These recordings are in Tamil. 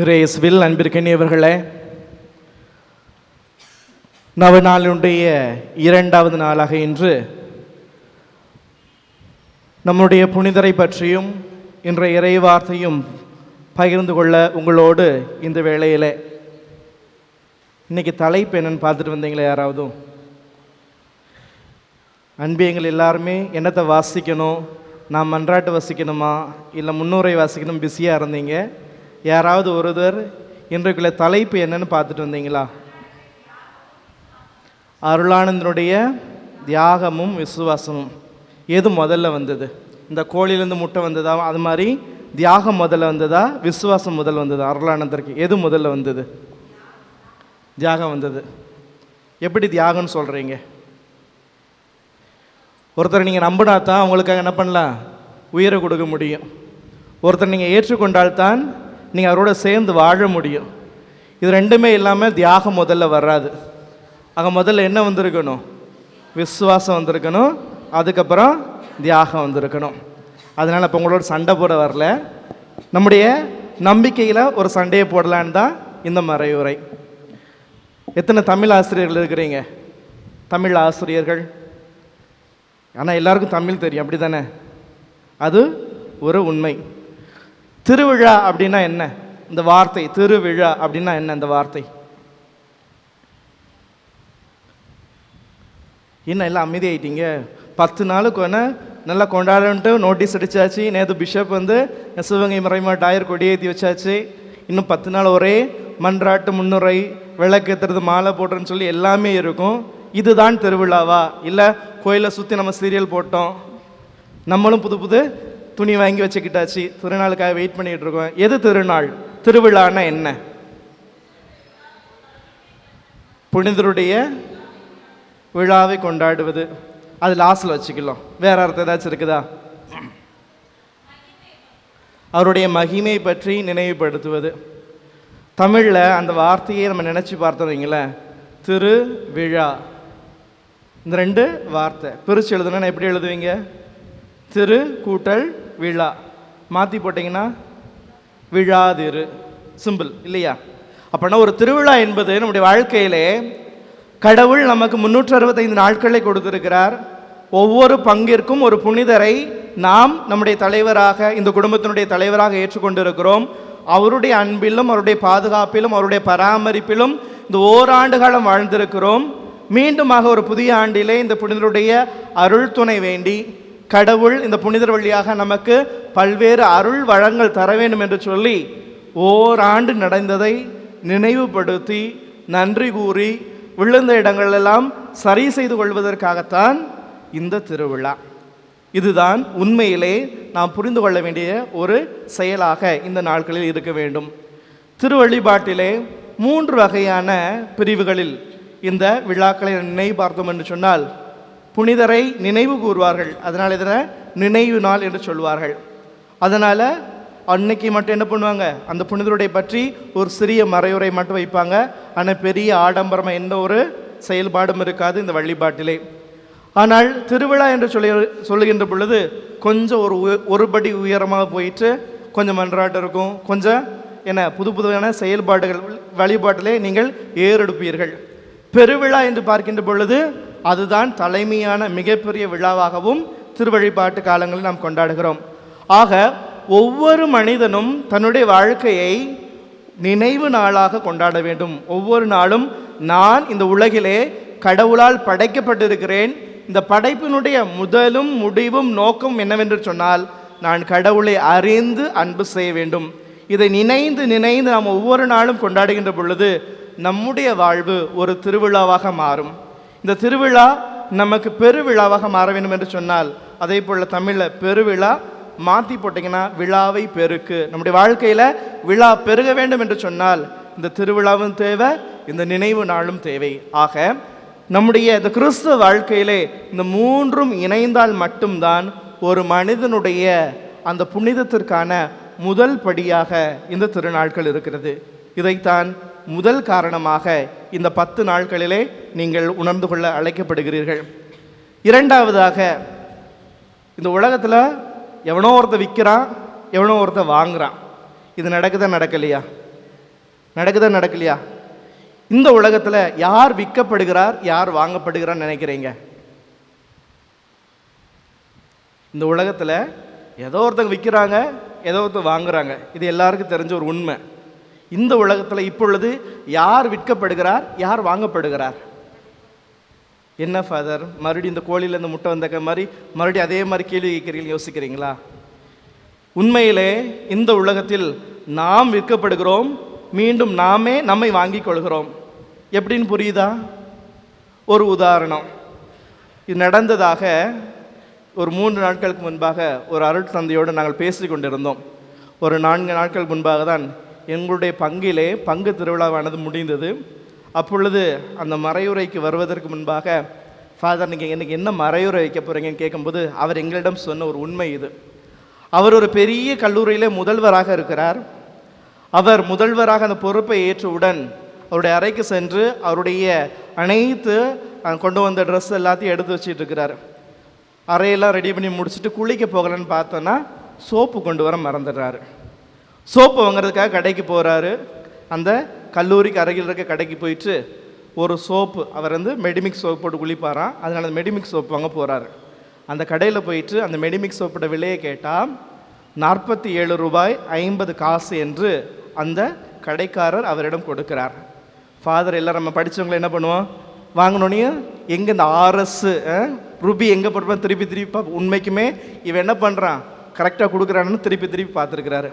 இயேசுவில் அன்பிற்கினியவர்களே, நவநாளுடைய இரண்டாவது நாளாக இன்று நம்முடைய புனிதரை பற்றியும் இன்றைய இறைவார்த்தையும் பகிர்ந்து கொள்ள உங்களோடு இந்த வேளையில் இன்னைக்கு தலைப்பு என்னன்னு பார்த்துட்டு வந்தீங்களே யாராவதும்? அன்பியங்கள் எல்லாருமே என்னத்தை வாசிக்கணும், நான் மன்றாட்டு வாசிக்கணுமா இல்லை முன்னுரை வாசிக்கணும் பிஸியாக இருந்தீங்க. யாராவது ஒருவர் இன்றைக்குள்ள தலைப்பு என்னன்னு பார்த்துட்டு வந்தீங்களா? அருளானந்தனுடைய தியாகமும் விசுவாசமும். எது முதல்ல வந்தது? இந்த கோழிலேருந்து முட்டை வந்ததா? அது மாதிரி தியாகம் முதல்ல வந்ததா, விசுவாசம் முதல் வந்ததா? அருளானந்தருக்கு எது முதல்ல வந்தது? தியாகம் வந்தது. எப்படி தியாகம்னு சொல்கிறீங்க? ஒருத்தரை நீங்கள் நம்பினா தான் அவங்களுக்காக என்ன பண்ணலாம்? உயிரை கொடுக்க முடியும். ஒருத்தர் நீங்கள் ஏற்றுக்கொண்டால்தான் நீங்கள் அவரோட சேர்ந்து வாழ முடியும். இது ரெண்டுமே இல்லாமல் தியாகம் முதல்ல வராது. ஆக முதல்ல என்ன வந்திருக்கணும்? விசுவாசம் வந்திருக்கணும், அதுக்கப்புறம் தியாகம் வந்திருக்கணும். அதனால் இப்போ உங்களோட சண்டை போட வரல, நம்முடைய நம்பிக்கையில் ஒரு சண்டையை போடலான்னு தான் இந்த மறையுரை. எத்தனை தமிழ் ஆசிரியர்கள் இருக்கிறீங்க? தமிழ் ஆசிரியர்கள். ஆனால் எல்லாருக்கும் தமிழ் தெரியும், அப்படி தானே? அது ஒரு உண்மை. திருவிழா அப்படின்னா என்ன? இந்த வார்த்தை திருவிழா அப்படின்னா என்ன? இந்த வார்த்தை என்ன? எல்லாம் அமைதியாயிட்டீங்க. 10 நாளுக்கு வேணா நல்லா கொண்டாடன்ட்டு நோட்டீஸ் அடித்தாச்சு. நேற்று பிஷப் வந்து சிவகங்கை மறைமா டாயர் கொடியேற்றி வச்சாச்சு. இன்னும் 10 நாள் ஒரே மன்றாட்டு முன்னுரை, விளக்கேற்றுறது, மாலை போடுறேன்னு சொல்லி எல்லாமே இருக்கும். இதுதான் திருவிழாவா? இல்லை கோயிலை சுற்றி நம்ம சீரியல் போட்டோம், நம்மளும் புது புது துணி வாங்கி வச்சுக்கிட்டாச்சு, திருநாளுக்காக வெயிட் பண்ணிகிட்டு இருக்கோம். எது திருநாள்? திருவிழான்னா என்ன? புனிதருடைய விழாவை கொண்டாடுவது. அது லாஸ்டில் வச்சுக்கலாம். வேற அர்த்தம் ஏதாச்சும் இருக்குதா? அவருடைய மகிமை பற்றி நினைவுபடுத்துவது. தமிழில் அந்த வார்த்தையை நம்ம நினச்சி பார்த்தோங்களேன், திரு விழா. இந்த 2 வார்த்தை பிரித்து எழுதுனா எப்படி எழுதுவீங்க? திரு கூட்டல் விழா. மாற்றி போட்டிங்கன்னா விழாதிரு. சிம்பிள் இல்லையா? அப்படின்னா ஒரு திருவிழா என்பது நம்முடைய வாழ்க்கையிலே கடவுள் நமக்கு 365 நாட்களை கொடுத்திருக்கிறார். ஒவ்வொரு பங்கிற்கும் ஒரு புனிதரை நாம் நம்முடைய தலைவராக, இந்த குடும்பத்தினுடைய தலைவராக ஏற்றுக்கொண்டிருக்கிறோம். அவருடைய அன்பிலும் அவருடைய பாதுகாப்பிலும் அவருடைய பராமரிப்பிலும் இந்த ஓராண்டு காலம் வாழ்ந்திருக்கிறோம். மீண்டுமாக ஒரு புதிய ஆண்டிலே இந்த புனிதருடைய அருள் துணை வேண்டி கடவுள் இந்த புனிதர் வழியாக நமக்கு பல்வேறு அருள் வளங்கள் தர வேண்டும் என்று சொல்லி ஓராண்டு நடந்ததை நினைவுபடுத்தி நன்றி கூறி விழுந்த இடங்களெல்லாம் சரி செய்து கொள்வதற்காகத்தான் இந்த திருவிழா. இதுதான் உண்மையிலே நாம் புரிந்து கொள்ள வேண்டிய ஒரு செயலாக இந்த நாட்களில் இருக்க வேண்டும். திருவழிபாட்டிலே 3 வகையான பிரிவுகளில் இந்த விழாக்களை நினைவு பார்த்தோம் என்று சொன்னால், புனிதரை நினைவு கூறுவார்கள். அதனால் இதனை நினைவு நாள் என்று சொல்வார்கள். அதனால் அன்னைக்கு மட்டும் என்ன பண்ணுவாங்க? அந்த புனிதருடைய பற்றி ஒரு சிறிய மறையுரை மட்டும் வைப்பாங்க. ஆனால் பெரிய ஆடம்பரமாக எந்த ஒரு செயல்பாடும் இருக்காது இந்த வழிபாட்டிலே. ஆனால் திருவிழா என்று சொல்லுகின்ற பொழுது கொஞ்சம் ஒரு படி உயரமாக போயிட்டு கொஞ்சம் மன்றாட்டு இருக்கும், கொஞ்சம் என்ன புது புதுவான செயல்பாடுகள் வழிபாட்டிலே நீங்கள் ஏறெடுப்பீர்கள். பெருவிழா என்று பார்க்கின்ற பொழுது அதுதான் தலைமையான மிகப்பெரிய விழாவாகவும் திருவழிபாட்டு காலங்களில் நாம் கொண்டாடுகிறோம். ஆக ஒவ்வொரு மனிதனும் தன்னுடைய வாழ்க்கையை நினைவு நாளாக கொண்டாட வேண்டும். ஒவ்வொரு நாளும் நான் இந்த உலகிலே கடவுளால் படைக்கப்பட்டிருக்கிறேன். இந்த படைப்பினுடைய முதலும் முடிவும் நோக்கம் என்னவென்று சொன்னால், நான் கடவுளை அறிந்து அன்பு செய்ய வேண்டும். இதை நினைந்து நினைந்து நாம் ஒவ்வொரு நாளும் கொண்டாடுகின்ற பொழுது நம்முடைய வாழ்வு ஒரு திருவிழாவாக மாறும். இந்த திருவிழா நமக்கு பெருவிழாவாக மாற வேண்டும் என்று சொன்னால், அதே போல் தமிழில் பெருவிழா மாற்றி போட்டிங்கன்னா விழாவை பெருக்கு. நம்முடைய வாழ்க்கையில் விழா பெருக வேண்டும் என்று சொன்னால் இந்த திருவிழாவும் தேவை, இந்த நினைவு நாளும் தேவை. ஆக நம்முடைய இந்த கிறிஸ்துவ வாழ்க்கையிலே இந்த 3ம் இணைந்தால் மட்டும்தான் ஒரு மனிதனுடைய அந்த புனிதத்திற்கான முதல் படியாக இந்த திருநாட்கள் இருக்கிறது. இதைத்தான் முதல் காரணமாக இந்த 10 நாட்களிலே நீங்கள் உணர்ந்து கொள்ள அழைக்கப்படுகிறீர்கள். இரண்டாவதாக, இந்த உலகத்தில் எவனோ ஒருத்த விற்கிறான், எவனோ ஒருத்த வாங்குறான். இது நடக்குதா நடக்கலையா? நடக்குதா நடக்கலையா? இந்த உலகத்தில் யார் விற்கப்படுகிறார், யார் வாங்கப்படுகிறார் நினைக்கிறீங்க? இந்த உலகத்தில் ஏதோ ஒருத்தங்க விற்கிறாங்க, ஏதோ ஒருத்தர் வாங்குறாங்க. இது எல்லாருக்கும் தெரிஞ்ச ஒரு உண்மை. இந்த உலகத்தில் இப்பொழுது யார் விற்கப்படுகிறார், யார் வாங்கப்படுகிறார்? என்ன ஃபாதர், மறுபடியும் இந்த கோழியிலேருந்து முட்டை வந்த மாதிரி மறுபடியும் அதே மாதிரி கேள்வி கேட்குறீங்க, யோசிக்கிறீங்களா? உண்மையிலே இந்த உலகத்தில் நாம் விற்கப்படுகிறோம், மீண்டும் நாமே நம்மை வாங்கிக் கொள்கிறோம். எப்படின்னு புரியுதா? ஒரு உதாரணம். இது நடந்ததாக ஒரு 3 நாட்களுக்கு முன்பாக ஒரு அருட்தந்தையோடு நாங்கள் பேசி கொண்டிருந்தோம். ஒரு 4 நாட்கள் முன்பாக தான் எங்களுடைய பங்கிலே பங்கு திருவிழாவானது முடிந்தது. அப்பொழுது அந்த மறையுரைக்கு வருவதற்கு முன்பாக, ஃபாதர் நீங்கள் எனக்கு என்ன மறையுரை வைக்க போகிறீங்கன்னு கேட்கும்போது அவர் எங்களிடம் சொன்ன ஒரு உண்மை இது. அவர் ஒரு பெரிய கல்லூரியிலே முதல்வராக இருக்கிறார். அவர் முதல்வராக அந்த பொறுப்பை ஏற்றவுடன் அவருடைய அறைக்கு சென்று அவருடைய அனைத்து கொண்டு வந்த ட்ரெஸ் எல்லாத்தையும் எடுத்து வச்சுட்டு இருக்கிறார். அறையெல்லாம் ரெடி பண்ணி முடிச்சுட்டு குளிக்க போகலன்னு பார்த்தோன்னா சோப்பு கொண்டு வர மறந்துடுறாரு. சோப்பு வாங்குறதுக்காக கடைக்கு போகிறாரு. அந்த கல்லூரிக்கு அருகில் இருக்க கடைக்கு போயிட்டு ஒரு சோப்பு, அவர் மெடிமிக்ஸ் சோப்பு போட்டு குளிப்பாராம், அதனால் அந்த மெடிமிக்ஸ் சோப்பு வாங்க போகிறாரு. அந்த கடையில் போயிட்டு அந்த மெடிமிக்ஸ் சோப்போட விலையை கேட்டால் 47 ரூபாய் 50 காசு என்று அந்த கடைக்காரர் அவரிடம் கொடுக்கிறார். ஃபாதர் எல்லாம் நம்ம படித்தவங்களை என்ன பண்ணுவோம், வாங்கினோன்னே எங்கே இந்த RS ரூபி எங்கே போட்டுருப்பான் திருப்பி திருப்பி உண்மைக்குமே இவன் என்ன பண்ணுறான் கரெக்டாக கொடுக்குறான்னு திருப்பி திருப்பி பார்த்துருக்கிறாரு.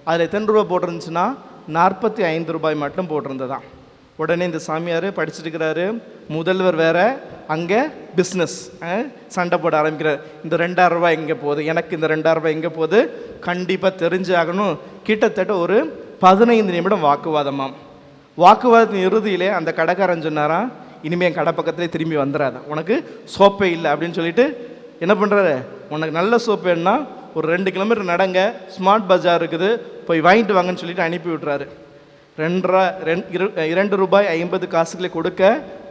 அதில் எத்தனை ரூபா போட்டிருந்துச்சுன்னா 45 ரூபாய் மட்டும் போட்டிருந்ததான். உடனே இந்த சாமியார் படிச்சுட்டுருக்கிறாரு, முதல்வர் வேற, அங்கே பிஸ்னஸ் சண்டை போட ஆரம்பிக்கிறார். இந்த 2000 ரூபாய் எங்கே போகுது, எனக்கு இந்த 2000 ரூபாய் எங்கே போகுது, கண்டிப்பாக தெரிஞ்சாகணும். கிட்டத்தட்ட ஒரு 15 நிமிடம் வாக்குவாதமாம். வாக்குவாதத்தின் இறுதியிலே அந்த கடைக்காரன் சொன்னாராம், இனிமேல் என் கடை பக்கத்திலே திரும்பி வந்துடாத, உனக்கு சோப்பே இல்லை அப்படின்னு சொல்லிட்டு என்ன பண்ணுறாரு, உனக்கு நல்ல சோப்பு வேணுன்னா ஒரு 2 கிலோமீட்டர் நடங்க, ஸ்மார்ட் பஜார் இருக்குது, போய் வாங்கிட்டு வாங்கன்னு சொல்லிட்டு அனுப்பி விட்றாரு. 2 ரூபாய் 50 காசுகளை கொடுக்க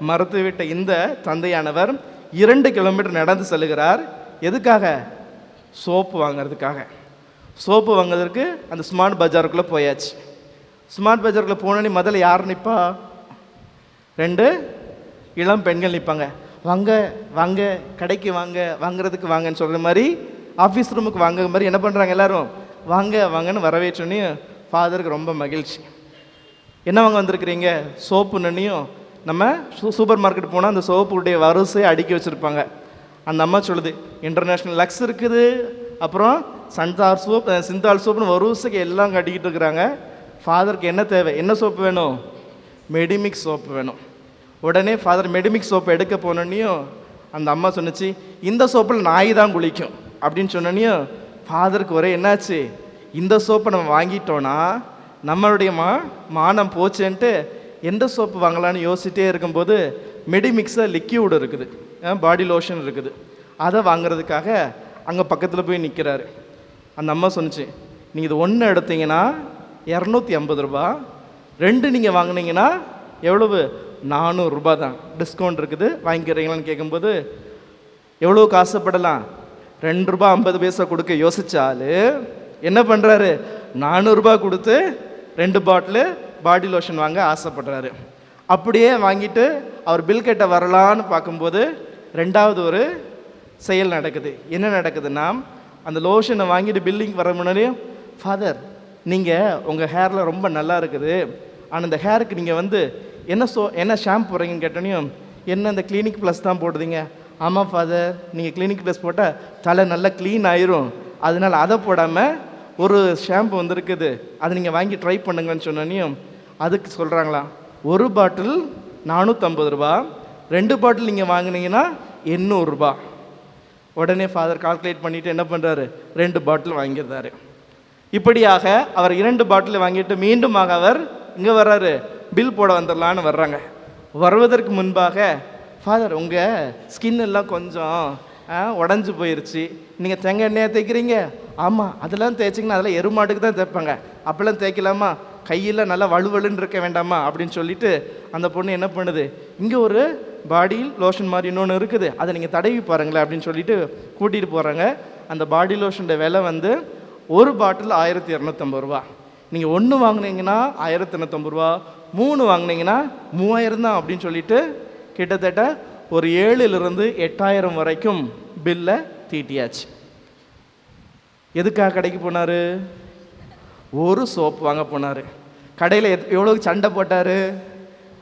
மறுத்துவிட்ட இந்த தந்தையானவர் 2 கிலோமீட்டர் நடந்து செல்கிறார். எதுக்காக? சோப்பு வாங்கிறதுக்காக. சோப்பு வாங்குறதுக்கு அந்த ஸ்மார்ட் பஜாருக்குள்ளே போயாச்சு. ஸ்மார்ட் பஜாருக்குள்ளே போனோன்னே முதல்ல யார் நிற்பா? 2 இளம் பெண்கள் நிற்பாங்க. வாங்க வாங்க, கடைக்கு வாங்க, வாங்குறதுக்கு வாங்கன்னு சொல்கிற மாதிரி, ஆஃபீஸ் ரூமுக்கு வாங்க மாதிரி என்ன பண்ணுறாங்க எல்லாரும், வாங்க வாங்கன்னு வரவேற்றோன்னே ஃபாதருக்கு ரொம்ப மகிழ்ச்சி. என்ன வாங்க வந்திருக்கிறீங்க? சோப்புன்னையும் நம்ம சூப்பர் மார்க்கெட் போனால் அந்த சோப்புடைய வரிசையை அடுக்கி வச்சுருப்பாங்க. அந்த அம்மா சொல்லுது, இன்டர்நேஷ்னல் லக்ஸ் இருக்குது, அப்புறம் சிந்தால் சோப்புன்னு வரிசைக்கு எல்லாம் கட்டிக்கிட்டு இருக்கிறாங்க. ஃபாதருக்கு என்ன தேவை, என்ன சோப்பு வேணும்? மெடிமிக்ஸ் சோப்பு வேணும். உடனே ஃபாதர் மெடிமிக்ஸ் சோப்பை எடுக்க போனோன்னையும் அந்த அம்மா சொன்னிச்சு, இந்த சோப்பில் நாய் தான் குளிக்கும் அப்படின்னு சொன்னோன்னையும் ஃபாதருக்கு ஒரே என்னாச்சு, இந்த சோப்பை நம்ம வாங்கிட்டோன்னா நம்மளுடைய மானம் போச்சுன்ட்டு எந்த சோப்பு வாங்கலான்னு யோசிச்சிட்டே இருக்கும்போது மெடிமிக்ஸில் லிக்யூடு இருக்குது, பாடி லோஷன் இருக்குது, அதை வாங்குறதுக்காக அங்கே பக்கத்தில் போய் நிற்கிறாரு. அந்த அம்மா சொன்னிச்சு, நீங்கள் இது 1 எடுத்தீங்கன்னா 250 ரூபா, 2 நீங்கள் வாங்கினீங்கன்னா எவ்வளவு? 400 ரூபா தான், டிஸ்கவுண்ட் இருக்குது, வாங்கிக்கிறீங்களான்னு கேட்கும்போது எவ்வளோ காசுப்படலாம், 2 ரூபா 50 பைசா கொடுக்க யோசிச்சால் என்ன பண்ணுறாரு, 400 ரூபா கொடுத்து 2 பாட்டிலு பாடி லோஷன் வாங்க ஆசைப்படுறாரு. அப்படியே வாங்கிட்டு அவர் பில் கட்ட வரலான்னு பார்க்கும்போது 2வது ஒரு செயல் நடக்குது. என்ன நடக்குதுன்னா, அந்த லோஷனை வாங்கிட்டு பில்லிங் வர முன்னாடியே, ஃபாதர் நீங்கள் உங்கள் ஹேரில் ரொம்ப நல்லா இருக்குது, ஆனால் இந்த ஹேருக்கு நீங்கள் என்ன ஷாம்பு போடுறீங்கன்னு கேட்டோனையும், என்ன இந்த கிளினிக் ப்ளஸ் தான் போடுறீங்க? ஆமாம் ஃபாதர், நீங்கள் கிளினிக் ப்ளஸ் போட்டால் தலை நல்லா க்ளீன் ஆயிரும், அதனால் அதை போடாமல் ஒரு ஷாம்பு வந்திருக்குது, அதை நீங்கள் வாங்கி ட்ரை பண்ணுங்கன்னு சொன்னோன்னையும் அதுக்கு சொல்கிறாங்களா, ஒரு பாட்டில் 450 ரூபா, 2 பாட்டில் நீங்கள் வாங்கினீங்கன்னா 800 ரூபா. உடனே ஃபாதர் கால்குலேட் பண்ணிவிட்டு என்ன பண்ணுறாரு, 2 பாட்டில் வாங்கிடுறாரு. இப்படியாக அவர் 2 பாட்டில் வாங்கிட்டு மீண்டும் அவர் இங்கே வர்றாரு, பில் போட வந்துடலான்னு வர்றாங்க. வருவதற்கு முன்பாக, ஃபாதர் உங்கள் ஸ்கின் எல்லாம் கொஞ்சம் உடஞ்சி போயிடுச்சு, நீங்கள் தேங்காய் எண்ணெயை தேய்க்கிறீங்க? ஆமாம், அதெல்லாம் தேய்ச்சிங்கன்னா அதெல்லாம் எருமாட்டுக்கு தான் தேய்ப்பாங்க, அப்போல்லாம் தேய்க்கலாமா, கையில் நல்லா வலுவலுன்னு இருக்க வேண்டாமா அப்படின்னு சொல்லிட்டு அந்த பொண்ணு என்ன பண்ணுது, இங்கே ஒரு பாடி லோஷன் மாதிரி இன்னொன்று இருக்குது, அதை நீங்கள் தடவி பாருங்களேன் அப்படின்னு சொல்லிட்டு கூட்டிகிட்டு போகிறாங்க. அந்த பாடி லோஷனோட விலை ஒரு பாட்டில் 1250 ரூபா. நீங்கள் 1 வாங்கினீங்கன்னா 1090 ரூபா, 3 வாங்கினீங்கன்னா 3000 தான் அப்படின்னு சொல்லிட்டு கிட்டத்தட்ட ஒரு 7,000 8,000 வரைக்கும் பில்லை தீட்டியாச்சு. எதுக்காக கடைக்கு போனார்? ஒரு சோப்பு வாங்க போனார். கடையில் எவ்வளோக்கு சண்டை போட்டார்?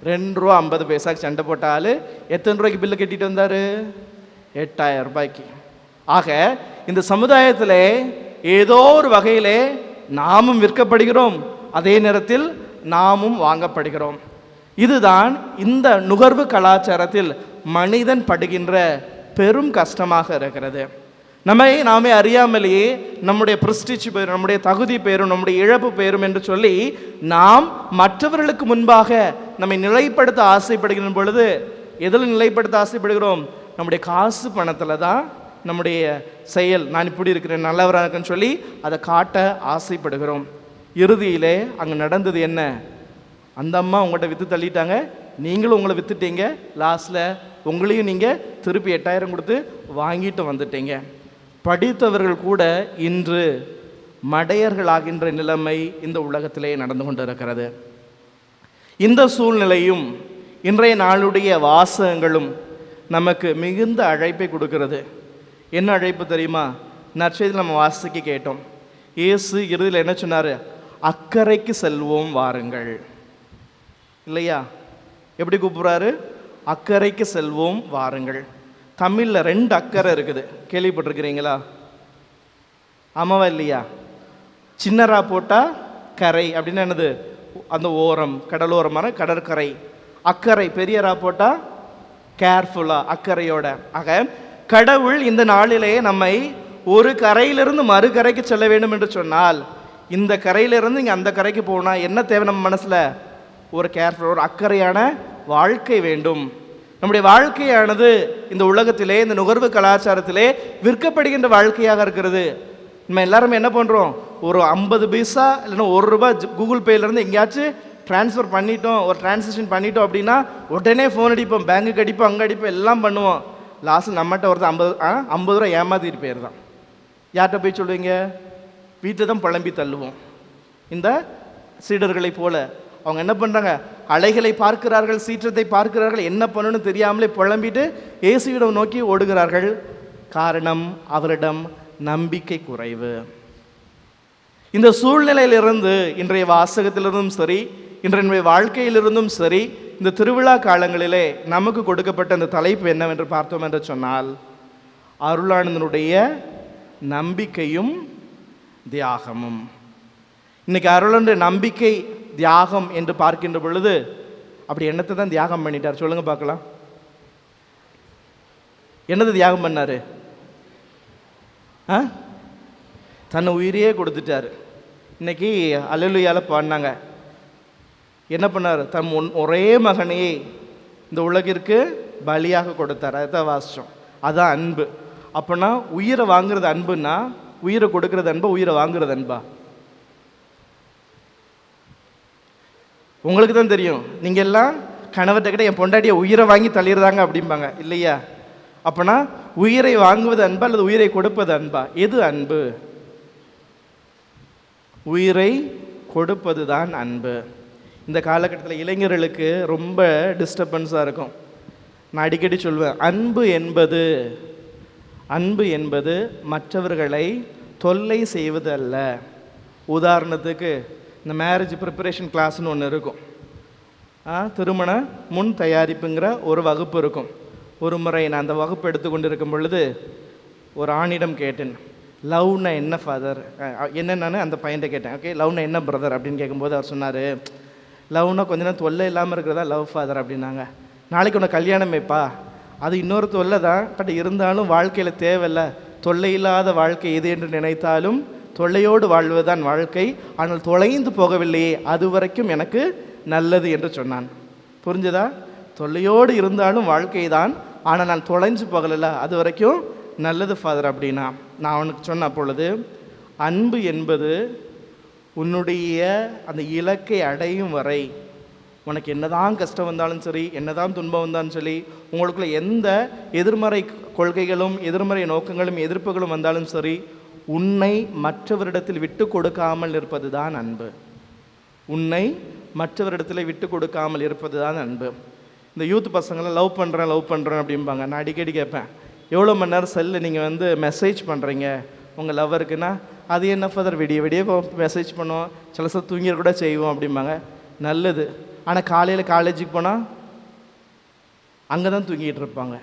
2 ரூபா 50 பைசாக்கு சண்டை போட்டால் எத்தனை ரூபாய்க்கு பில்லு கட்டிட்டு வந்தார்? 8,000 ரூபாய்க்கு. ஆக இந்த சமுதாயத்தில் ஏதோ ஒரு வகையிலே நாமும் விற்கப்படுகிறோம், அதே நேரத்தில் நாமும் வாங்கப்படுகிறோம். இதுதான் இந்த நுகர்வு கலாச்சாரத்தில் மனிதன் படுகின்ற பெரும் கஷ்டமாக இருக்கிறது. நாமே அறியாமலேயே நம்முடைய பிரஸ்டிஜ் பெயரும், நம்முடைய தகுதி பெயரும், நம்முடைய இழப்பு பெயரும் என்று சொல்லி நாம் மற்றவர்களுக்கு முன்பாக நம்மை நிலைப்படுத்த ஆசைப்படுகிற பொழுது எதில் நிலைப்படுத்த ஆசைப்படுகிறோம்? நம்முடைய காசு பணத்தில் தான் நம்முடைய செயல், நான் இப்படி இருக்கிறேன், நல்லவராக இருக்குன்னு சொல்லி அதை காட்ட ஆசைப்படுகிறோம். இறுதியிலே அங்கே நடந்தது என்ன? அந்த அம்மா உங்கள்கிட்ட விற்று தள்ளிட்டாங்க, நீங்களும் உங்களை விற்றுட்டீங்க, லாஸ்ட்டில் உங்களையும் நீங்கள் திருப்பி 8,000 கொடுத்து வாங்கிட்டு வந்துட்டீங்க. படித்தவர்கள் கூட இன்று மடையர்களாகின்ற நிலைமை இந்த உலகத்திலே நடந்து கொண்டு இருக்கிறது. இந்த சூழ்நிலையும் இன்றைய நாளுடைய வாசகங்களும் நமக்கு மிகுந்த அழைப்பை கொடுக்கிறது. என்ன அழைப்பு தெரியுமா? நற்செய்தியில் நம்ம வாசிக்க கேட்டோம். இயேசு இறுதியில் என்ன சொன்னார்? அக்கறைக்கு செல்வோம் வாருங்கள். இல்லையா? எப்படி கூப்பிடுறாரு? அக்கறைக்கு செல்வோம் வாருங்கள். தமிழில் 2 அக்கறை இருக்குது, கேள்விப்பட்டிருக்கிறீங்களா? ஆமாவா இல்லையா? சின்னரா போட்டால் கரை அப்படின்னு என்னது? அந்த ஓரம், கடலோரமான கடற்கரை. அக்கறை பெரியரா போட்டால் கேர்ஃபுல்லாக, அக்கறையோட. ஆக கடவுள் இந்த நாளிலே நம்மை ஒரு கரையிலிருந்து மறு கரைக்கு செல்ல வேண்டும் என்று சொன்னால், இந்த கரையிலிருந்து இங்கே அந்த கரைக்கு போனால் என்ன தேவை? நம்ம மனசில் ஒரு கேர்ஃபுல், ஒரு அக்கறையான வாழ்க்கை வேண்டும். நம்முடைய வாழ்க்கையானது இந்த உலகத்திலே, இந்த நுகர்வு கலாச்சாரத்திலே விற்கப்படுகின்ற வாழ்க்கையாக இருக்கிறது. நம்ம எல்லாருமே என்ன பண்ணுறோம்? ஒரு 50 பைசா இல்லைன்னா 1 ரூபா கூகுள் பேலேருந்து எங்கேயாச்சும் ட்ரான்ஸ்ஃபர் பண்ணிட்டோம், ஒரு டிரான்சாக்ஷன் பண்ணிட்டோம் அப்படின்னா உடனே ஃபோன் அடிப்போம், பேங்க்குக்கு அடிப்போம், அங்கே அடிப்போம், எல்லாம் பண்ணுவோம். லாஸ்ட் நம்மகிட்ட ஒருத்தர் 50 ரூபா ஏமாத்திட்டு போயிருந்தான். யார்கிட்ட போய் சொல்லுவீங்க? வீட்டில் தான் புலம்பி தள்ளுவோம். இந்த சீடர்களை போல அவங்க என்ன பண்ணுறாங்க? அலைகளை பார்க்கிறார்கள், சீற்றத்தை பார்க்கிறார்கள், என்ன பண்ணணும்னு தெரியாமலே புலம்பிட்டு இயேசுவிடம் நோக்கி ஓடுகிறார்கள். காரணம், அவரிடம் நம்பிக்கை குறைவு. இந்த சூழ்நிலையிலிருந்து இன்றைய வாசகத்திலிருந்தும் சரி, இன்றைய வாழ்க்கையிலிருந்தும் சரி, இந்த திருவிழா காலங்களிலே நமக்கு கொடுக்கப்பட்ட அந்த தலைப்பு என்னவென்று பார்த்தோம் என்று சொன்னால், அருளானந்தனுடைய நம்பிக்கையும் தியாகமும். இன்னைக்கு அருளானந்த நம்பிக்கை தியாகம் என்று பார்க்கின்ற பொழுது அப்படி என்னத்தை தான் தியாகம் பண்ணிட்டார் சொல்லுங்க பார்க்கலாம். என்னது தியாகம் பண்ணாரு? தன்னை உயிரையே கொடுத்துட்டாரு. இன்னைக்கு அல்லேலூயால பாடினாங்க. என்ன பண்ணார்? தம் ஒரே மகனையே இந்த உலகிற்கு பலியாக கொடுத்தார். அதுதான் வாசிச்சோம். அதான் அன்பு. அப்போனா உயிரை வாங்குறது அன்புன்னா, உயிரை கொடுக்கறது அன்பா, உயிரை வாங்குறது அன்பா? உங்களுக்கு தான் தெரியும். நீங்கள் எல்லாம் கணவர்கிட்ட கிட்ட என் பொண்டாட்டியை உயிரை வாங்கி தள்ளிடுறாங்க அப்படிம்பாங்க இல்லையா? அப்போனா உயிரை வாங்குவது அன்பா அல்லது உயிரை கொடுப்பது அன்பா? எது அன்பு? உயிரை கொடுப்பது தான் அன்பு. இந்த காலகட்டத்தில் இளைஞர்களுக்கு ரொம்ப டிஸ்டர்பன்ஸாக இருக்கும். நான் அடிக்கடி சொல்வேன், அன்பு என்பது மற்றவர்களை தொல்லை செய்வது அல்ல. உதாரணத்துக்கு இந்த மேரேஜ் ப்ரிப்பரேஷன் கிளாஸ்னு ஒன்று இருக்கும். திருமண முன் தயாரிப்புங்கிற ஒரு வகுப்பு இருக்கும். ஒரு முறை நான் அந்த வகுப்பு எடுத்துக்கொண்டு இருக்கும் பொழுது ஒரு ஆணிடம் கேட்டேன், லவ்னா என்ன ஃபாதர், என்னென்னு அந்த பையன்கிட்ட கேட்டேன். ஓகே, லவ்னா என்ன பிரதர் அப்படின்னு கேட்கும்போது அவர் சொன்னார், லவ்னா கொஞ்ச நேரம் தொல்லை இல்லாமல் இருக்கிறதா லவ் ஃபாதர் அப்படின்னாங்க. நாளைக்கு உனக்கு கல்யாணமேப்பா, அது இன்னொரு தொல்லை தான், பட் இருந்தாலும் வாழ்க்கையில் தேவையில்லை. தொல்லை இல்லாத வாழ்க்கை எது என்று நினைத்தாலும் தொல்லையோடு வாழ்வதுதான் வாழ்க்கை, ஆனால் தொலைந்து போகவில்லையே அது வரைக்கும் எனக்கு நல்லது என்று சொன்னான். புரிஞ்சதா? தொல்லையோடு இருந்தாலும் வாழ்க்கை தான், ஆனால் நான் தொலைஞ்சு போகலைல்ல அது வரைக்கும் நல்லது ஃபாதர் அப்படின்னா. நான் அவனுக்கு சொன்ன பொழுது, அன்பு என்பது உன்னுடைய அந்த இலக்கை அடையும் வரை உனக்கு என்னதான் கஷ்டம் வந்தாலும் சரி, என்னதான் துன்பம் வந்தாலும் சரி, உங்களுக்குள்ள எந்த எதிர்மறை கொள்கைகளும் எதிர்மறை நோக்கங்களும் எதிர்ப்புகளும் வந்தாலும் சரி, உன்னை மற்றவரிடத்தில் விட்டு கொடுக்காமல் இருப்பது தான் அன்பு. உன்னை மற்றவரிடத்தில் விட்டு கொடுக்காமல் இருப்பது தான் அன்பு. இந்த யூத் பசங்களை லவ் பண்ணுறேன் அப்படிம்பாங்க. நான் அடிக்கடி கேட்பேன், எவ்வளோ மணி நேரம் செல்லில் நீங்கள் மெசேஜ் பண்ணுறீங்க உங்கள் லவ்வருக்குன்னா? அது என்ன ஃபாதர், விடிய மெசேஜ் பண்ணுவோம், சில சார் தூங்கிட கூட செய்வோம் அப்படிம்பாங்க. நல்லது. ஆனால் காலையில் காலேஜுக்கு போனால் அங்கே தான் தூங்கிட்டு இருப்பாங்க.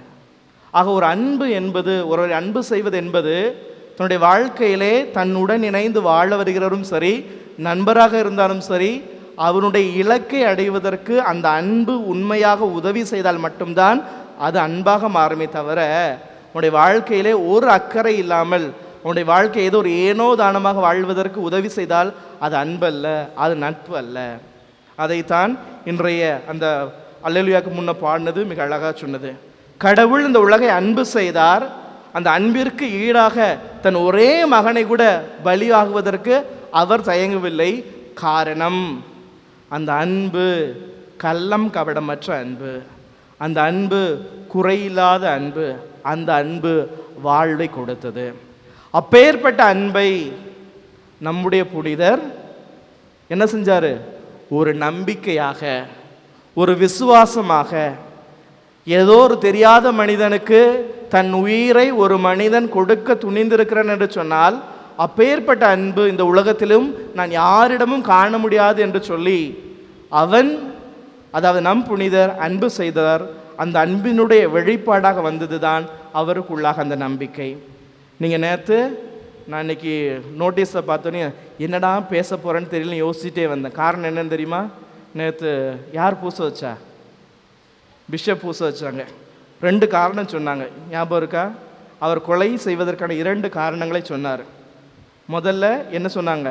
ஆக ஒரு அன்பு என்பது, ஒரு அன்பு செய்வது என்பது தன்னுடைய வாழ்க்கையிலே தன்னுடன் இணைந்து வாழ வருகிறவரும் சரி, நண்பராக இருந்தாலும் சரி, அவனுடைய இலக்கை அடைவதற்கு அந்த அன்பு உண்மையாக உதவி செய்தால் மட்டும்தான் அது அன்பாக மாறுமே தவிர, உன்னுடைய வாழ்க்கையிலே ஒரு அக்கறை இல்லாமல் உன்னுடைய வாழ்க்கை ஏதோ ஒரு ஏனோ தானமாக வாழ்வதற்கு உதவி செய்தால் அது அன்பல்ல, அது நட்பு அல்ல. அதைத்தான் இன்றைய அந்த அல்லேலூயாக்கு முன்ன பாடினது மிக அழகாக சொன்னது. கடவுள் இந்த உலகை அன்பு செய்தார், அந்த அன்பிற்கு ஈடாக தன் ஒரே மகனை கூட பலியாகுவதற்கு அவர் தயங்கவில்லை. காரணம், அந்த அன்பு கள்ளம் கபடமற்ற அன்பு, அந்த அன்பு குறையில்லாத அன்பு, அந்த அன்பு வாழ்வை கொடுத்தது. அப்பேற்பட்ட அன்பை நம்முடைய புனிதர் என்ன செஞ்சாரு? ஒரு நம்பிக்கையாக, ஒரு விசுவாசமாக, ஏதோ ஒரு தெரியாத மனிதனுக்கு தன் உயிரை ஒரு மனிதன் கொடுக்க துணிந்திருக்கிறான் என்று சொன்னால், அப்பேற்பட்ட அன்பு இந்த உலகத்திலும் நான் யாரிடமும் காண முடியாது என்று சொல்லி அவன், அதாவது நம் புனிதர் அன்பு செய்தார். அந்த அன்பினுடைய வெளிப்பாடாக வந்தது தான் அவருக்குள்ளாக அந்த நம்பிக்கை. நீங்கள் நேற்று நான் இன்னைக்கு நோட்டீஸை பார்த்தோன்னே என்னடா பேச போகிறேன்னு தெரியல யோசிச்சுட்டே வந்தேன். காரணம் என்னன்னு தெரியுமா? நேற்று யார் பூச வச்சா? பிஷப் பூச வச்சாங்க. 2 காரணம் சொன்னாங்க, ஞாபகம் இருக்கா? அவர் கொலை செய்வதற்கான 2 காரணங்களை சொன்னார். முதல்ல என்ன சொன்னாங்க?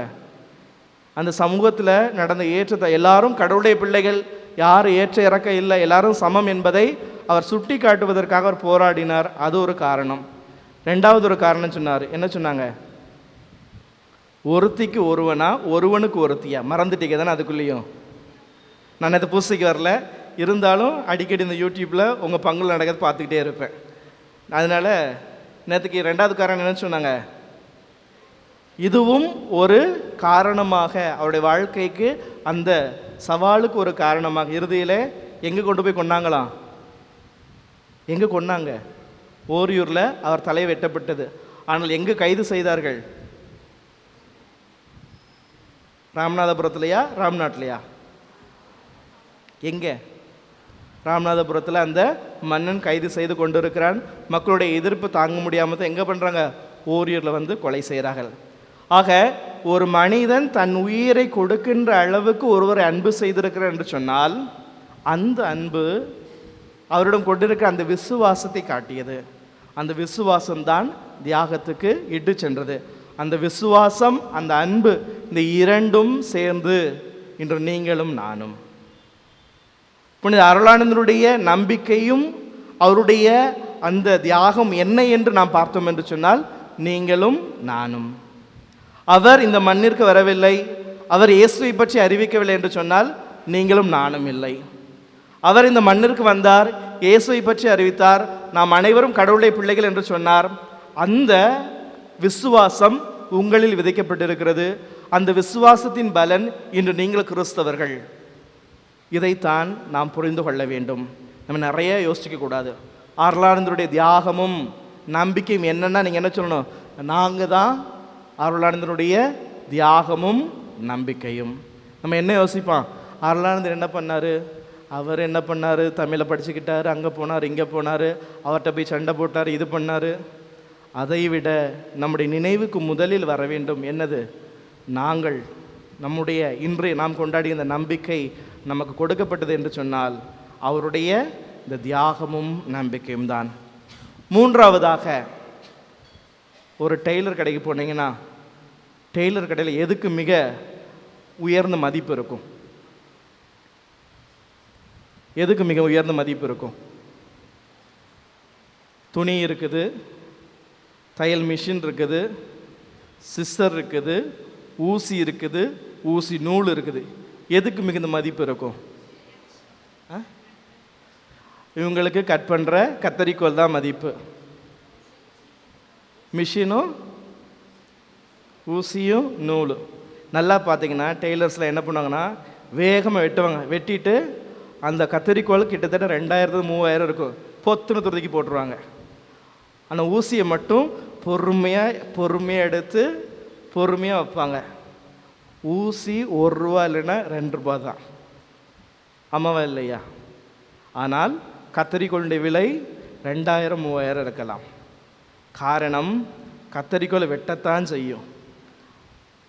அந்த சமூகத்தில் நடந்த ஏற்றத்தை, எல்லாரும் கடவுளுடைய பிள்ளைகள், யார் ஏற்ற இறக்க இல்லை, எல்லாரும் சமம் என்பதை அவர் சுட்டி காட்டுவதற்காக அவர் போராடினார். அது ஒரு காரணம். 2வது ஒரு காரணம் சொன்னார். என்ன சொன்னாங்க? ஒருத்திக்கு ஒருவனா, ஒருவனுக்கு ஒருத்தியா? மறந்துட்டீங்க தானே அதுக்குள்ளேயும். நான் அதை பூசைக்கு வரல, இருந்தாலும் அடிக்கடி இந்த யூடியூப்பில் உங்கள் பங்குல நடக்கிறது பார்த்துக்கிட்டே இருப்பேன். அதனால் நேற்றுக்கு 2வது காரணம் என்ன சொன்னாங்க? இதுவும் ஒரு காரணமாக, அவருடைய வாழ்க்கைக்கு அந்த சவாலுக்கு ஒரு காரணமாக. இறுதியில் எங்கே கொண்டு போய் கொண்டாங்களாம்? எங்கே கொண்டாங்க? ஓரியூரில் அவர் தலை வெட்டப்பட்டது. ஆனால் எங்கே கைது செய்தார்கள்? ராமநாதபுரத்துலையா, ராம்நாட்லையா? எங்கே? ராமநாதபுரத்தில் அந்த மன்னன் கைது செய்து கொண்டு இருக்கிறான். மக்களுடைய எதிர்ப்பு தாங்க முடியாமல் தான் எங்கே பண்ணுறாங்க? ஓரியூரில் கொலை செய்கிறார்கள். ஆக ஒரு மனிதன் தன் உயிரை கொடுக்கின்ற அளவுக்கு ஒருவரை அன்பு செய்திருக்கிறார் என்று சொன்னால், அந்த அன்பு அவரிடம் கொண்டிருக்கிற அந்த விசுவாசத்தை காட்டியது. அந்த விசுவாசம்தான் தியாகத்துக்கு இட்டு சென்றது. அந்த விசுவாசம், அந்த அன்பு, இந்த 2ம் சேர்ந்து இன்று நீங்களும் நானும், புனித அருளானந்தருடைய நம்பிக்கையும் அவருடைய அந்த தியாகம் என்ன என்று நாம் பார்த்தோம் என்று சொன்னால், நீங்களும் நானும். அவர் இந்த மண்ணிற்கு வரவில்லை, அவர் இயேசுவை பற்றி அறிவிக்கவில்லை என்று சொன்னால் நீங்களும் நானும் இல்லை. அவர் இந்த மண்ணிற்கு வந்தார், இயேசுவை பற்றி அறிவித்தார், நாம் அனைவரும் கடவுளுடைய பிள்ளைகள் என்று சொன்னார். அந்த விசுவாசம் உங்களில் விதைக்கப்பட்டிருக்கிறது. அந்த விசுவாசத்தின் பலன் இன்று நீங்கள் கிறிஸ்தவர்கள். இதைத்தான் நாம் புரிந்து கொள்ள வேண்டும். நம்ம நிறைய யோசிக்க கூடாது. அருளானந்தருடைய தியாகமும் நம்பிக்கையும் என்னன்னா, நீங்கள் என்ன சொல்லணும்? நாங்கள் தான் அருளானந்தருடைய தியாகமும் நம்பிக்கையும். நம்ம என்ன யோசிப்போம்? அருளானந்தர் என்ன பண்ணார், அவர் என்ன பண்ணார், தமிழை படிச்சுக்கிட்டார், அங்கே போனார், இங்கே போனார், அவர்கிட்ட போய் சண்டை போட்டார், இது பண்ணார். அதை விட நம்முடைய நினைவுக்கு முதலில் வர வேண்டும் என்னது? நாங்கள், நம்முடைய இன்றைய நாம் கொண்டாடிய இந்த நம்பிக்கை நமக்கு கொடுக்கப்பட்டது என்று சொன்னால் அவருடைய இந்த தியாகமும் நம்பிக்கையும் தான். 3வதாக, ஒரு டெய்லர் கடைக்கு போனீங்கன்னா, டெய்லர் கடையில் எதுக்கு மிக உயர்ந்த மதிப்பு இருக்கும்? எதுக்கு மிக உயர்ந்த மதிப்பு இருக்கும்? துணி இருக்குது, தையல் மிஷின் இருக்குது, சிஸ்டர் இருக்குது, ஊசி இருக்குது, ஊசி நூல் இருக்குது. எதுக்கு மிகுந்த மதிப்பு இருக்கும்? இவங்களுக்கு கட் பண்ணுற கத்தரிக்கோல் தான் மதிப்பு. மிஷினும் ஊசியும் நூலும். நல்லா பார்த்தீங்கன்னா டெய்லர்ஸில் என்ன பண்ணுவாங்கன்னா வேகமாக வெட்டுவாங்க. வெட்டிட்டு அந்த கத்தரிக்கோல் கிட்டத்தட்ட 2000-3000 இருக்கும், பொத்துன்னு துருக்கி போட்டுருவாங்க. ஆனால் ஊசியை மட்டும் பொறுமையாக எடுத்து பொறுமையாக வைப்பாங்க. ஊசி 1 ரூபா இல்லைன்னா 2 ரூபா தான். ஆமாவா இல்லையா? ஆனால் கத்தரிக்கோளுடைய விலை 2000-3000 இருக்கலாம். காரணம், கத்தரிக்கோலை வெட்டத்தான் செய்யும்.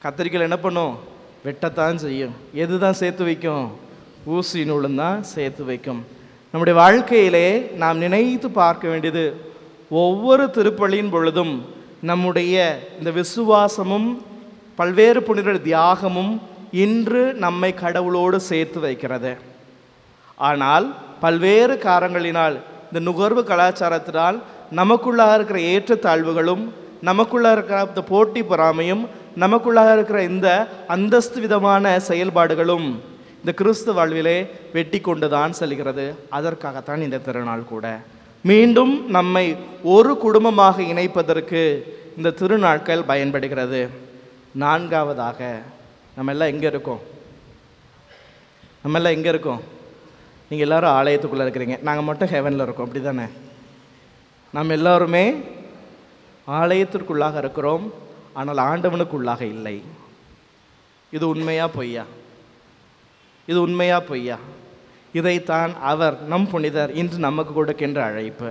கத்தரிக்கோல் என்ன பண்ணும்? வெட்டத்தான் செய்யும். எது தான் சேர்த்து வைக்கும்? ஊசி நூலும் தான் சேர்த்து வைக்கும். நம்முடைய வாழ்க்கையிலே நாம் நினைத்து பார்க்க வேண்டியது, ஒவ்வொரு திருப்பலியின் பொழுதும் நம்முடைய இந்த விசுவாசமும் பல்வேறு புனிதர் தியாகமும் இன்று நம்மை கடவுளோடு சேர்த்து வைக்கிறது. ஆனால் பல்வேறு காரணங்களினால், இந்த நுகர்வு கலாச்சாரத்தினால் நமக்குள்ளாக இருக்கிற ஏற்றத்தாழ்வுகளும், நமக்குள்ளாக இருக்கிற இந்த போட்டி பொறாமையும், நமக்குள்ளாக இருக்கிற இந்த அந்தஸ்து விதமான செயல்பாடுகளும் இந்த கிறிஸ்து வாழ்விலே வெட்டி கொண்டு தான் செல்கிறது. அதற்காகத்தான் இந்த திருநாள் கூட மீண்டும் நம்மை ஒரு குடும்பமாக இணைப்பதற்கு இந்த திருநாட்கள் பயன்படுகிறது. 4வதாக, நம்ம எல்லாம் எங்கே இருக்கோம்? நீங்கள் எல்லோரும் ஆலயத்துக்குள்ளே இருக்கிறீங்க, நாங்கள் மட்டும் ஹெவனில் இருக்கோம், அப்படி தானே? நம்ம எல்லோருமே ஆலயத்திற்குள்ளாக இருக்கிறோம், ஆனால் ஆண்டவனுக்குள்ளாக இல்லை. இது உண்மையா பொய்யா? இதைத்தான் அவர், நம் புனிதர், இன்று நமக்கு கொடுக்கின்ற அழைப்பு.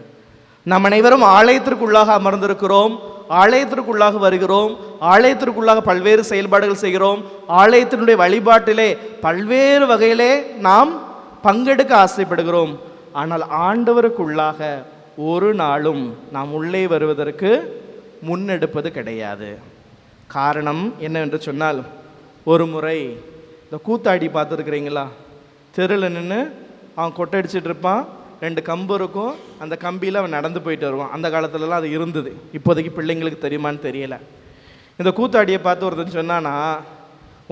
நம் அனைவரும் ஆலயத்திற்குள்ளாக அமர்ந்திருக்கிறோம், ஆலயத்திற்குள்ளாக வருகிறோம், ஆலயத்திற்குள்ளாக பல்வேறு செயல்பாடுகள் செய்கிறோம், ஆலயத்தினுடைய வழிபாட்டிலே பல்வேறு வகையிலே நாம் பங்கெடுக்க ஆசைப்படுகிறோம். ஆனால் ஆண்டவருக்குள்ளாக ஒரு நாளும் நாம் உள்ளே வருவதற்கு முன்னெடுப்பது கிடையாது. காரணம் என்னவென்று சொன்னால், ஒரு முறை இந்த கூத்தாடி பார்த்துருக்குறீங்களா? தெருவில் நின்று அவன் கொட்டை அடிச்சுட்டு இருப்பான், 2 கம்பு இருக்கும், அந்த கம்பியில் அவன் நடந்து போயிட்டு வருவான். அந்த காலத்துலலாம் அது இருந்தது, இப்போதைக்கு பிள்ளைங்களுக்கு தெரியுமான்னு தெரியலை. இந்த கூத்தாடியை பார்த்து ஒருத்தன் சொன்னான்னா,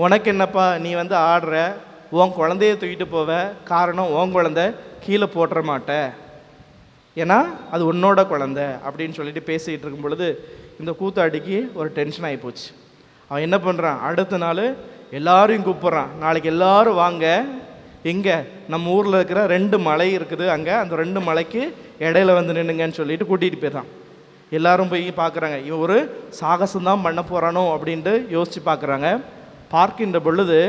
உனக்கு என்னப்பா, நீ வந்து ஆடுற, உன் குழந்தைய தூக்கிட்டு போவ, காரணம் உன் குழந்தை கீழே போட்டுற மாட்ட, ஏன்னா அது உன்னோட குழந்தை அப்படின்னு சொல்லிட்டு பேசிகிட்டு இருக்கும் பொழுது இந்த கூத்தாடிக்கு ஒரு டென்ஷன் ஆகி போச்சு. அவன் என்ன பண்ணுறான், அடுத்த நாள் எல்லாரையும் கூப்பிட்றான், நாளைக்கு எல்லோரும் வாங்க, எங்கே நம்ம ஊரில் இருக்கிற 2 மலை இருக்குது, அங்கே அந்த 2 மலைக்கு இடையில வந்து நின்னுங்கன்னு சொல்லிட்டு கூட்டிகிட்டு போயிட்டான். எல்லாரும் போய் பார்க்குறாங்க, இவன் ஒரு சாகசம்தான் பண்ண போகிறானோ அப்படின்ட்டு யோசித்து பார்க்குறாங்க. பார்க்கின்ற பொழுது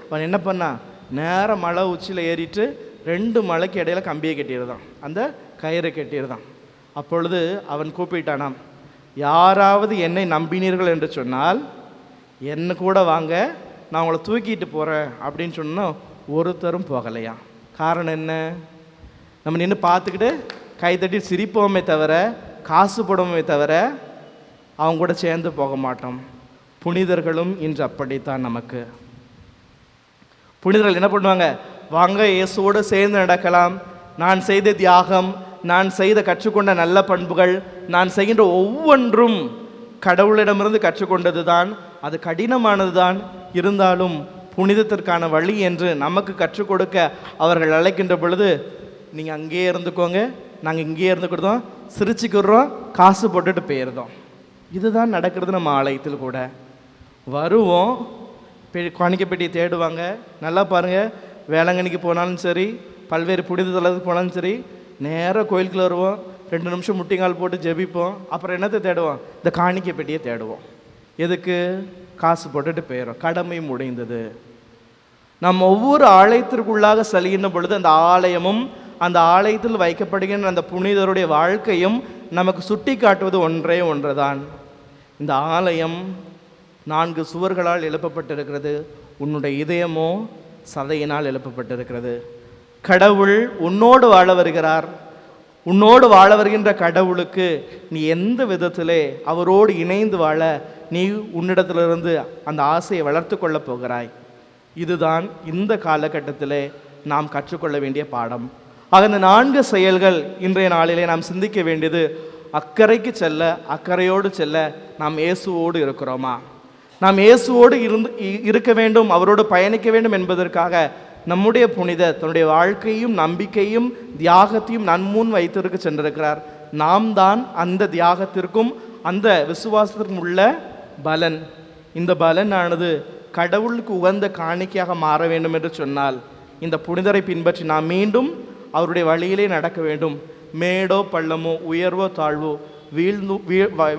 அவன் என்ன பண்ணான், நேராக மலை உச்சியில் ஏறிட்டு 2 மலைக்கு இடையில கம்பியை கட்டிடுதான், அந்த கயிறை கட்டிடுதான். அப்பொழுது அவன் கூப்பிட்டானாம், யாராவது என்னை நம்பினீர்கள் என்று சொன்னால் என்ன கூட வாங்க, நான் உங்களை தூக்கிட்டு போகிறேன் அப்படின்னு சொன்னால் ஒருத்தரும் போகலையா. காரணம் என்ன? நம்ம நின்று பார்த்துக்கிட்டு கைத்தட்டி சிரிப்போமே தவிர, காசு போடுவோமே தவிர அவங்க கூட சேர்ந்து போக மாட்டோம். புனிதர்களும் இன்று அப்படித்தான். நமக்கு புனிதர்கள் என்ன பண்ணுவாங்க, வாங்க இயேசுவோடு சேர்ந்து நடக்கலாம், நான் செய்த தியாகம், நான் செய்த கற்றுக்கொண்ட நல்ல பண்புகள், நான் செய்கின்ற ஒவ்வொன்றும் கடவுளிடமிருந்து கற்றுக்கொண்டது தான், அது கடினமானது தான், இருந்தாலும் புனிதத்திற்கான வழி என்று நமக்கு கற்றுக் கொடுக்க அவர்கள் அழைக்கின்ற பொழுது, நீங்கள் அங்கேயே இருந்துக்கோங்க, நாங்கள் இங்கேயே இருந்துக்கிட்டோம், சிரிச்சுக்கிறோம், காசு போட்டுட்டு போயிருந்தோம். இதுதான் நடக்கிறது நம்ம ஆலயத்தில் கூட. வருவோம், காணிக்கப்பட்டியை தேடுவாங்க. நல்லா பாருங்கள், வேளாங்கண்ணிக்கு போனாலும் சரி, பல்வேறு புனித தலத்துக்கு போனாலும் சரி, நேராக கோயிலுக்குள்ள வருவோம், 2 நிமிஷம் முட்டிங்கால் போட்டு ஜெபிப்போம், அப்புறம் என்னத்தை தேடுவோம், இந்த காணிக்கப்பட்டியை தேடுவோம். எதுக்கு? காசு போட்டுட்டு போயிடும், கடமை முடிந்தது. நம்ம ஒவ்வொரு ஆலயத்திற்குள்ளாக செல்கின்ற பொழுது அந்த ஆலயமும் அந்த ஆலயத்தில் வைக்கப்படுகின்ற அந்த புனிதருடைய வாழ்க்கையும் நமக்கு சுட்டி காட்டுவது ஒன்றே ஒன்றுதான். இந்த ஆலயம் 4 சுவர்களால் எழுப்பப்பட்டிருக்கிறது, உன்னுடைய இதயமோ சதையினால் எழுப்பப்பட்டிருக்கிறது. கடவுள் உன்னோடு வாழ வருகிறார். உன்னோடு வாழ வருகின்ற கடவுளுக்கு நீ எந்த விதத்திலே அவரோடு இணைந்து வாழ நீ உன்னிடத்திலிருந்து அந்த ஆசையை வளர்த்து கொள்ளப் போகிறாய். இதுதான் இந்த காலகட்டத்திலே நாம் கற்றுக்கொள்ள வேண்டிய பாடம். ஆக இந்த 4 செயல்கள் இன்றைய நாளிலே நாம் சிந்திக்க வேண்டியது, அக்கறைக்கு செல்ல, அக்கறையோடு செல்ல நாம் இயேசுவோடு இருக்கிறோமா? நாம் இயேசுவோடு இருக்க வேண்டும், அவரோடு பயணிக்க வேண்டும் என்பதற்காக நம்முடைய புனிதர் தன்னுடைய வாழ்க்கையும் நம்பிக்கையும் தியாகத்தையும் நன்முன் வைத்திருக்க சென்றிருக்கிறார். நாம் தான் அந்த தியாகத்திற்கும் அந்த விசுவாசத்திற்கும் உள்ள பலன். இந்த பலனானது கடவுளுக்கு உகந்த காணிக்கையாக மாற வேண்டும் என்று சொன்னால் இந்த புனிதரை பின்பற்றி நாம் மீண்டும் அவருடைய வழியிலே நடக்க வேண்டும். மேடோ பள்ளமோ, உயர்வோ தாழ்வோ,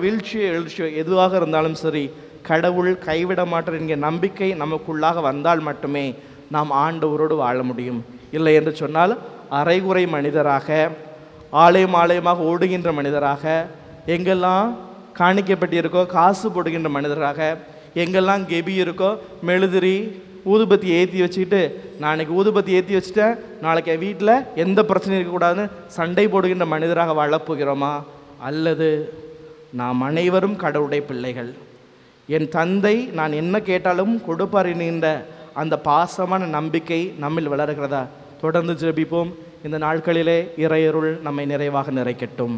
வீழ்ச்சியோ எழுச்சியோ எதுவாக இருந்தாலும் சரி, கடவுள் கைவிட மாட்டார் என்கிற நம்பிக்கை நமக்குள்ளாக வந்தால் மட்டுமே நாம் ஆண்டவரோடு வாழ முடியும். இல்லை என்று சொன்னால் அரைகுறை மனிதராக, ஆலயமாக ஓடுகின்ற மனிதராக, எங்கெல்லாம் காணிக்கப்பட்டிருக்கோ காசு போடுகின்ற மனிதராக, எங்கெல்லாம் கெபி இருக்கோ மெழுதிரி ஊதுபத்தி ஏற்றி வச்சுக்கிட்டு, நான் அன்றைக்கி ஊதுபத்தி ஏற்றி வச்சுட்டேன், நாளைக்கு என் வீட்டில் எந்த பிரச்சனையும் இருக்கக்கூடாதுன்னு சண்டை போடுகின்ற மனிதராக வாழப்போகிறோமா? அல்லது நாம் அனைவரும் கடவுளுடைய பிள்ளைகள், என் தந்தை நான் என்ன கேட்டாலும் கொடுப்பார் என்கின்ற அந்த பாசமான நம்பிக்கை நம்மில் வளர்கிறதா? தொடர்ந்து ஜெபிப்போம். இந்த நாட்களிலே இறையருள் நம்மை நிறைவாக நிறைக்கட்டும்.